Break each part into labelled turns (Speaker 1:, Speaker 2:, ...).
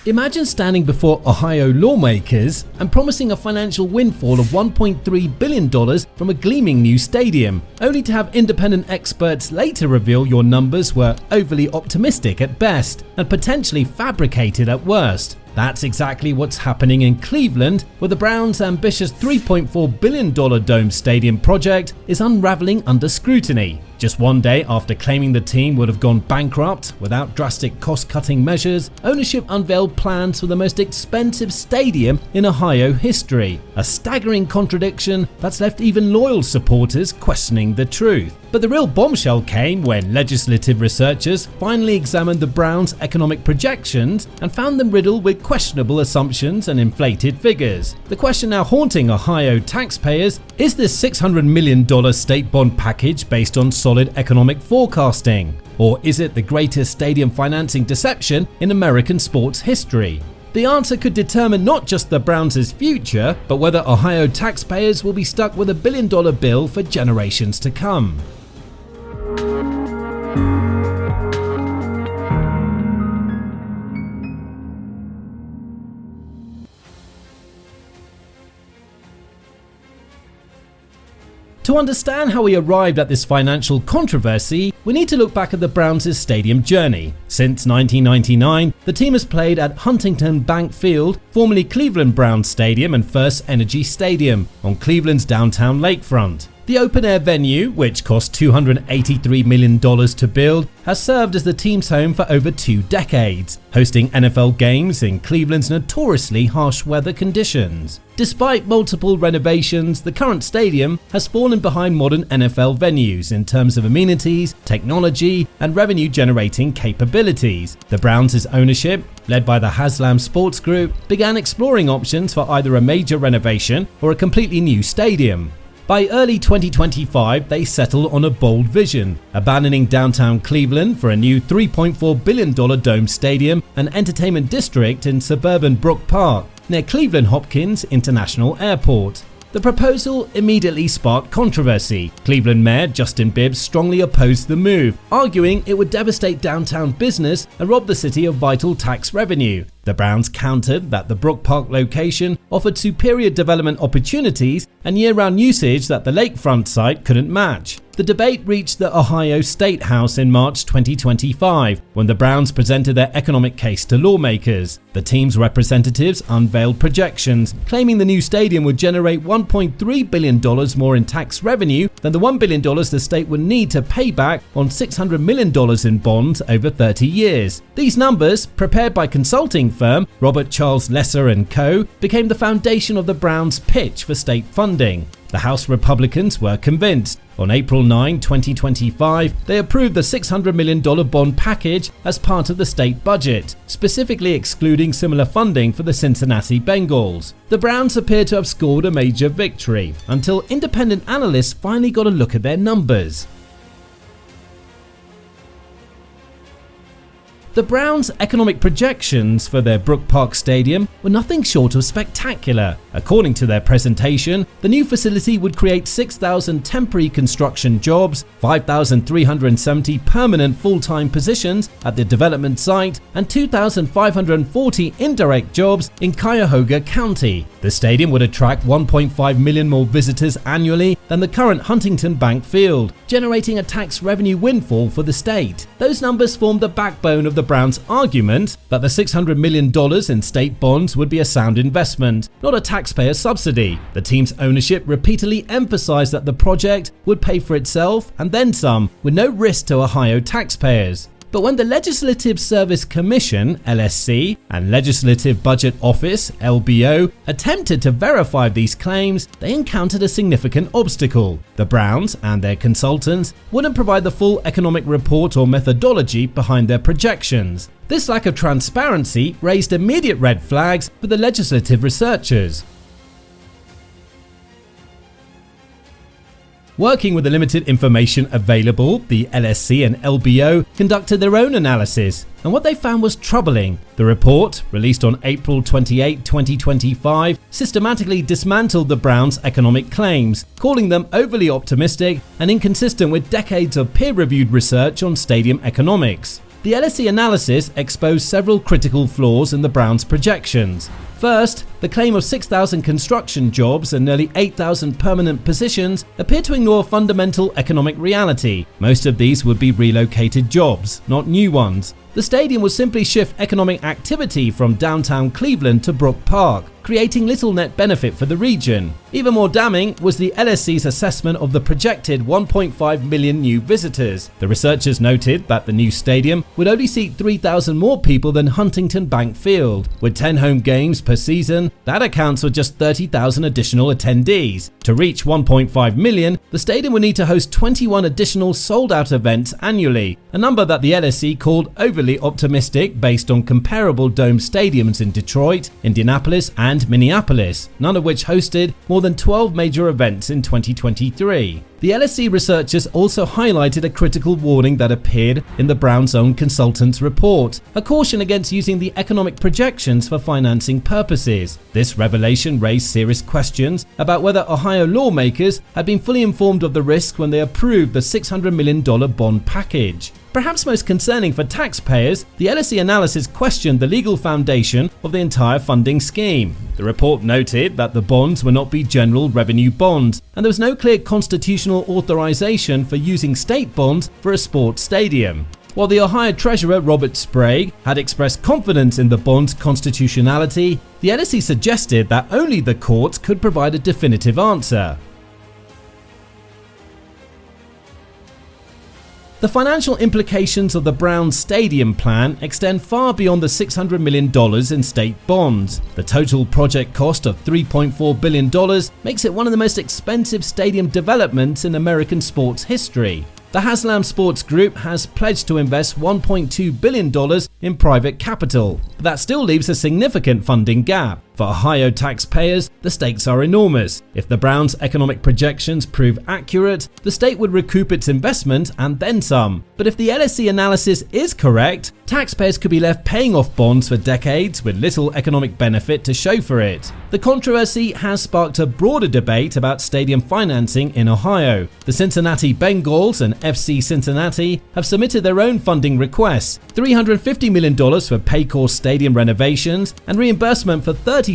Speaker 1: Imagine standing before Ohio lawmakers and promising a financial windfall of $1.3 billion from a gleaming new stadium, only to have independent experts later reveal your numbers were overly optimistic at best and potentially fabricated at worst. That's exactly what's happening in Cleveland, where the Browns' ambitious $3.4 billion dome stadium project is unraveling under scrutiny. Just one day after claiming the team would have gone bankrupt without drastic cost-cutting measures, ownership unveiled plans for the most expensive stadium in Ohio history. A staggering contradiction that's left even loyal supporters questioning the truth. But the real bombshell came when legislative researchers finally examined the Browns' economic projections and found them riddled with questionable assumptions and inflated figures. The question now haunting Ohio taxpayers: is this $600 million state bond package based on solid economic forecasting? Or is it the greatest stadium financing deception in American sports history? The answer could determine not just the Browns' future, but whether Ohio taxpayers will be stuck with a billion-dollar bill for generations to come. To understand how we arrived at this financial controversy, we need to look back at the Browns' stadium journey. Since 1999, the team has played at Huntington Bank Field, formerly Cleveland Browns Stadium and First Energy Stadium, on Cleveland's downtown lakefront. The open-air venue, which cost $283 million to build, has served as the team's home for over 2 decades, hosting NFL games in Cleveland's notoriously harsh weather conditions. Despite multiple renovations, the current stadium has fallen behind modern NFL venues in terms of amenities, technology, and revenue-generating capabilities. The Browns' ownership, led by the Haslam Sports Group, began exploring options for either a major renovation or a completely new stadium. By early 2025, they settled on a bold vision, abandoning downtown Cleveland for a new $3.4 billion dome stadium and entertainment district in suburban Brook Park, near Cleveland Hopkins International Airport. The proposal immediately sparked controversy. Cleveland Mayor Justin Bibbs strongly opposed the move, arguing it would devastate downtown business and rob the city of vital tax revenue. The Browns countered that the Brook Park location offered superior development opportunities and year-round usage that the lakefront site couldn't match. The debate reached the Ohio State House in March 2025, when the Browns presented their economic case to lawmakers. The team's representatives unveiled projections, claiming the new stadium would generate $1.3 billion more in tax revenue than the $1 billion the state would need to pay back on $600 million in bonds over 30 years. These numbers, prepared by consulting firm Robert Charles Lesser & Co., became the foundation of the Browns' pitch for state funding. The House Republicans were convinced. On April 9, 2025, they approved the $600 million bond package as part of the state budget, specifically excluding similar funding for the Cincinnati Bengals. The Browns appear to have scored a major victory, until independent analysts finally got a look at their numbers. The Browns' economic projections for their Brook Park Stadium were nothing short of spectacular. According to their presentation, the new facility would create 6,000 temporary construction jobs, 5,370 permanent full-time positions at the development site, and 2,540 indirect jobs in Cuyahoga County. The stadium would attract 1.5 million more visitors annually than the current Huntington Bank Field, generating a tax revenue windfall for the state. Those numbers formed the backbone of the Browns' argument that the $600 million in state bonds would be a sound investment, not a taxpayer subsidy. The team's ownership repeatedly emphasized that the project would pay for itself and then some, with no risk to Ohio taxpayers. But when the Legislative Service Commission (LSC) and Legislative Budget Office (LBO) attempted to verify these claims, they encountered a significant obstacle. The Browns and their consultants wouldn't provide the full economic report or methodology behind their projections. This lack of transparency raised immediate red flags for the legislative researchers. Working with the limited information available, the LSC and LBO conducted their own analysis, and what they found was troubling. The report, released on April 28, 2025, systematically dismantled the Browns' economic claims, calling them overly optimistic and inconsistent with decades of peer-reviewed research on stadium economics. The LSE analysis exposed several critical flaws in the Browns' projections. First, the claim of 6,000 construction jobs and nearly 8,000 permanent positions appear to ignore fundamental economic reality. Most of these would be relocated jobs, not new ones. The stadium would simply shift economic activity from downtown Cleveland to Brook Park, creating little net benefit for the region. Even more damning was the LSE's assessment of the projected 1.5 million new visitors. The researchers noted that the new stadium would only seat 3,000 more people than Huntington Bank Field. With 10 home games per season, that accounts for just 30,000 additional attendees. To reach 1.5 million, the stadium would need to host 21 additional sold-out events annually, a number that the LSE called overly optimistic based on comparable dome stadiums in Detroit, Indianapolis, and Minneapolis, none of which hosted more than 12 major events in 2023. The LSE researchers also highlighted a critical warning that appeared in the Browns' own consultant's report, a caution against using the economic projections for financing purposes. This revelation raised serious questions about whether Ohio lawmakers had been fully informed of the risk when they approved the $600 million bond package. Perhaps most concerning for taxpayers, the LSE analysis questioned the legal foundation of the entire funding scheme. The report noted that the bonds would not be general revenue bonds, and there was no clear constitutional authorization for using state bonds for a sports stadium. While the Ohio Treasurer Robert Sprague had expressed confidence in the bond's constitutionality, the LSE suggested that only the courts could provide a definitive answer. The financial implications of the Browns stadium plan extend far beyond the $600 million in state bonds. The total project cost of $3.4 billion makes it one of the most expensive stadium developments in American sports history. The Haslam Sports Group has pledged to invest $1.2 billion in private capital, but that still leaves a significant funding gap. For Ohio taxpayers, the stakes are enormous. If the Browns' economic projections prove accurate, the state would recoup its investment and then some. But if the LSE analysis is correct, taxpayers could be left paying off bonds for decades with little economic benefit to show for it. The controversy has sparked a broader debate about stadium financing in Ohio. The Cincinnati Bengals and FC Cincinnati have submitted their own funding requests: $350 million for Paycor Stadium renovations and reimbursement for 30%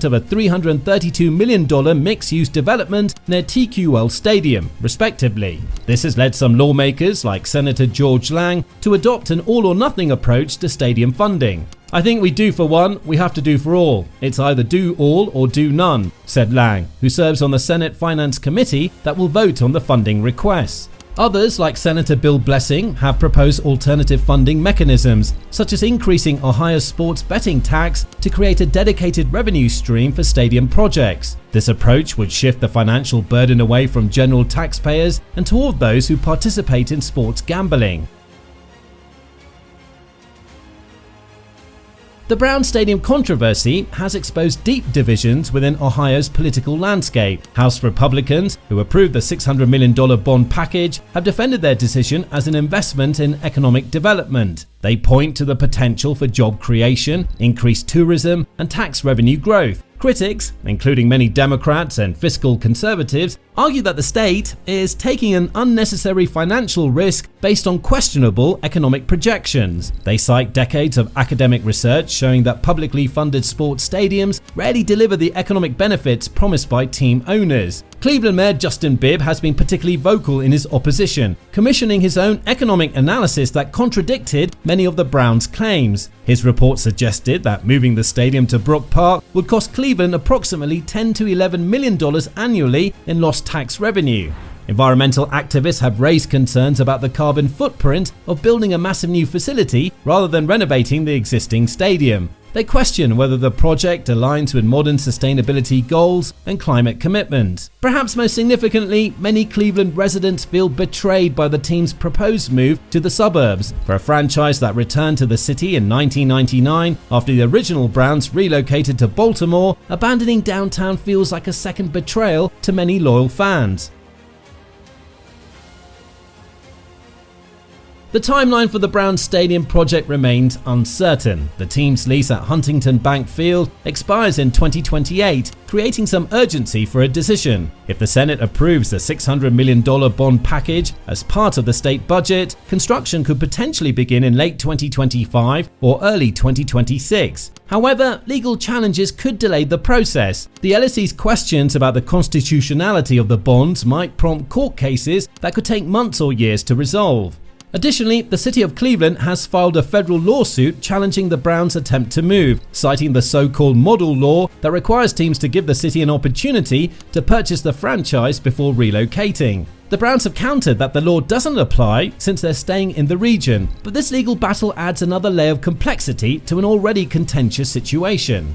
Speaker 1: of a $332 million mixed-use development near TQL Stadium, respectively. This has led some lawmakers, like Senator George Lang, to adopt an all-or-nothing approach to stadium funding. "I think we do for one, we have to do for all. It's either do all or do none," said Lang, who serves on the Senate Finance Committee that will vote on the funding requests. Others, like Senator Bill Blessing, have proposed alternative funding mechanisms, such as increasing Ohio's sports betting tax to create a dedicated revenue stream for stadium projects. This approach would shift the financial burden away from general taxpayers and toward those who participate in sports gambling. The Brown Stadium controversy has exposed deep divisions within Ohio's political landscape. House Republicans, who approved the $600 million bond package, have defended their decision as an investment in economic development. They point to the potential for job creation, increased tourism, and tax revenue growth. Critics, including many Democrats and fiscal conservatives, argue that the state is taking an unnecessary financial risk based on questionable economic projections. They cite decades of academic research showing that publicly funded sports stadiums rarely deliver the economic benefits promised by team owners. Cleveland Mayor Justin Bibb has been particularly vocal in his opposition, commissioning his own economic analysis that contradicted many of the Browns' claims. His report suggested that moving the stadium to Brook Park would cost Cleveland approximately $10 to $11 million annually in lost tax revenue. Environmental activists have raised concerns about the carbon footprint of building a massive new facility rather than renovating the existing stadium. They question whether the project aligns with modern sustainability goals and climate commitments. Perhaps most significantly, many Cleveland residents feel betrayed by the team's proposed move to the suburbs. For a franchise that returned to the city in 1999 after the original Browns relocated to Baltimore, abandoning downtown feels like a second betrayal to many loyal fans. The timeline for the Browns Stadium project remains uncertain. The team's lease at Huntington Bank Field expires in 2028, creating some urgency for a decision. If the Senate approves the $600 million bond package as part of the state budget, construction could potentially begin in late 2025 or early 2026. However, legal challenges could delay the process. The LSE's questions about the constitutionality of the bonds might prompt court cases that could take months or years to resolve. Additionally, the city of Cleveland has filed a federal lawsuit challenging the Browns' attempt to move, citing the so-called model law that requires teams to give the city an opportunity to purchase the franchise before relocating. The Browns have countered that the law doesn't apply since they're staying in the region, but this legal battle adds another layer of complexity to an already contentious situation.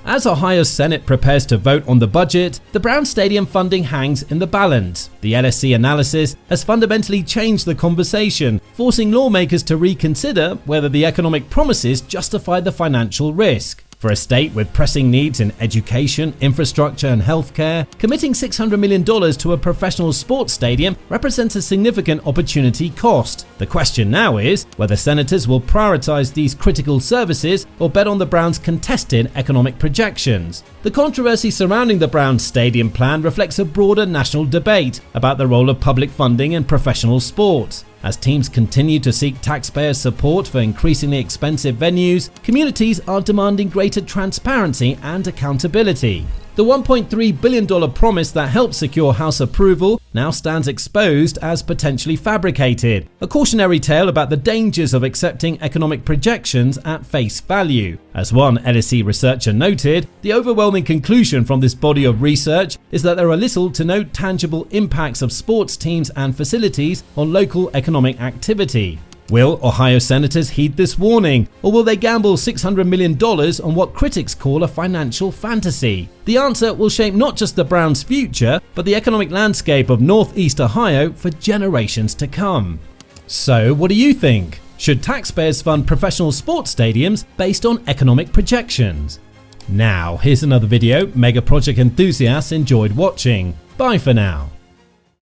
Speaker 1: As Ohio's Senate prepares to vote on the budget, the Browns Stadium funding hangs in the balance. The LSE analysis has fundamentally changed the conversation, forcing lawmakers to reconsider whether the economic promises justify the financial risk. For a state with pressing needs in education, infrastructure, and healthcare, committing $600 million to a professional sports stadium represents a significant opportunity cost. The question now is whether senators will prioritize these critical services or bet on the Browns' contested economic projections. The controversy surrounding the Browns stadium plan reflects a broader national debate about the role of public funding in professional sports. As teams continue to seek taxpayer support for increasingly expensive venues, communities are demanding greater transparency and accountability. The $1.3 billion promise that helped secure House approval now stands exposed as potentially fabricated, a cautionary tale about the dangers of accepting economic projections at face value. As one LSE researcher noted, the overwhelming conclusion from this body of research is that there are little to no tangible impacts of sports teams and facilities on local economic activity. Will Ohio senators heed this warning, or will they gamble $600 million on what critics call a financial fantasy? The answer will shape not just the Browns' future, but the economic landscape of Northeast Ohio for generations to come. So, what do you think? Should taxpayers fund professional sports stadiums based on economic projections? Now, here's another video mega project enthusiasts enjoyed watching. Bye for now.